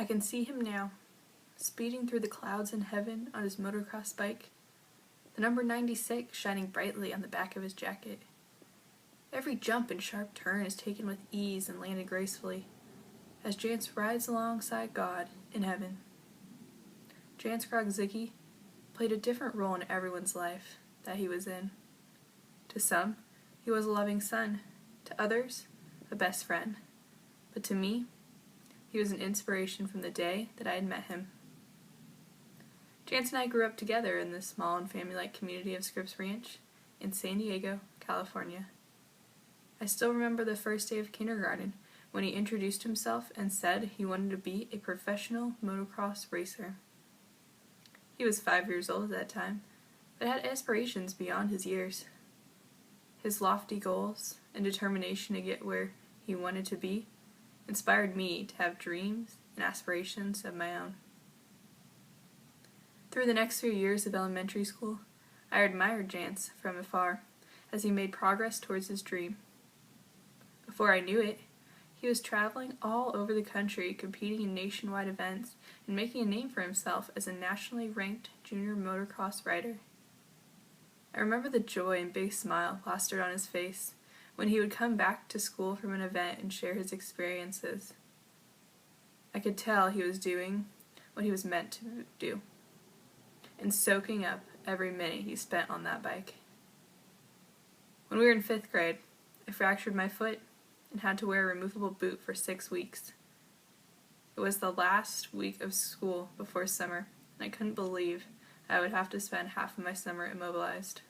I can see him now, speeding through the clouds in heaven on his motocross bike, the number 96 shining brightly on the back of his jacket. Every jump and sharp turn is taken with ease and landed gracefully, as Jance rides alongside God in heaven. Jance Krogzicki played a different role in everyone's life that he was in. To some, he was a loving son. To others, a best friend. But to me, he was an inspiration from the day that I had met him. Jance and I grew up together in the small and family-like community of Scripps Ranch in San Diego, California. I still remember the first day of kindergarten when he introduced himself and said he wanted to be a professional motocross racer. He was 5 years old at that time, but had aspirations beyond his years. His lofty goals and determination to get where he wanted to be inspired me to have dreams and aspirations of my own. Through the next few years of elementary school, I admired Jance from afar as he made progress towards his dream. Before I knew it, he was traveling all over the country, competing in nationwide events and making a name for himself as a nationally ranked junior motocross rider. I remember the joy and big smile plastered on his face when he would come back to school from an event and share his experiences. I could tell he was doing what he was meant to do, and soaking up every minute he spent on that bike. When we were in 5th grade, I fractured my foot and had to wear a removable boot for 6 weeks. It was the last week of school before summer, and I couldn't believe I would have to spend half of my summer immobilized.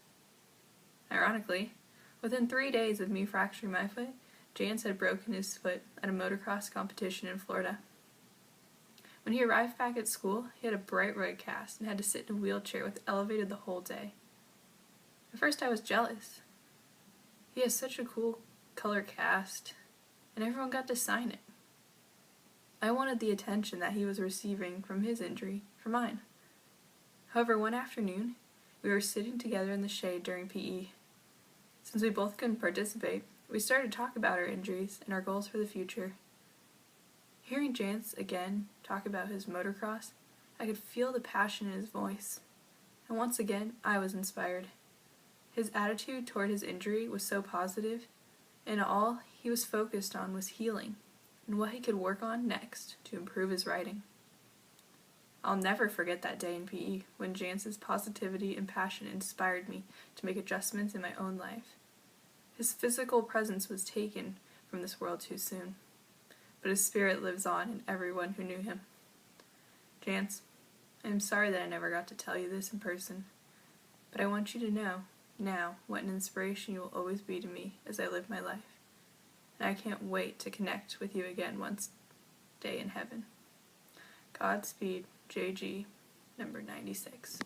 Ironically, within 3 days of me fracturing my foot, Jance had broken his foot at a motocross competition in Florida. When he arrived back at school, he had a bright red cast and had to sit in a wheelchair with elevated the whole day. At first I was jealous. He has such a cool color cast, and everyone got to sign it. I wanted the attention that he was receiving from his injury for mine. However, one afternoon, we were sitting together in the shade during PE. Since we both couldn't participate, we started to talk about our injuries and our goals for the future. Hearing Jance again talk about his motocross, I could feel the passion in his voice, and once again I was inspired. His attitude toward his injury was so positive, and all he was focused on was healing and what he could work on next to improve his riding. I'll never forget that day in PE when Jance's positivity and passion inspired me to make adjustments in my own life. His physical presence was taken from this world too soon, but his spirit lives on in everyone who knew him. Jance, I am sorry that I never got to tell you this in person, but I want you to know now what an inspiration you will always be to me as I live my life, and I can't wait to connect with you again one day in heaven. Godspeed, JG, number 96.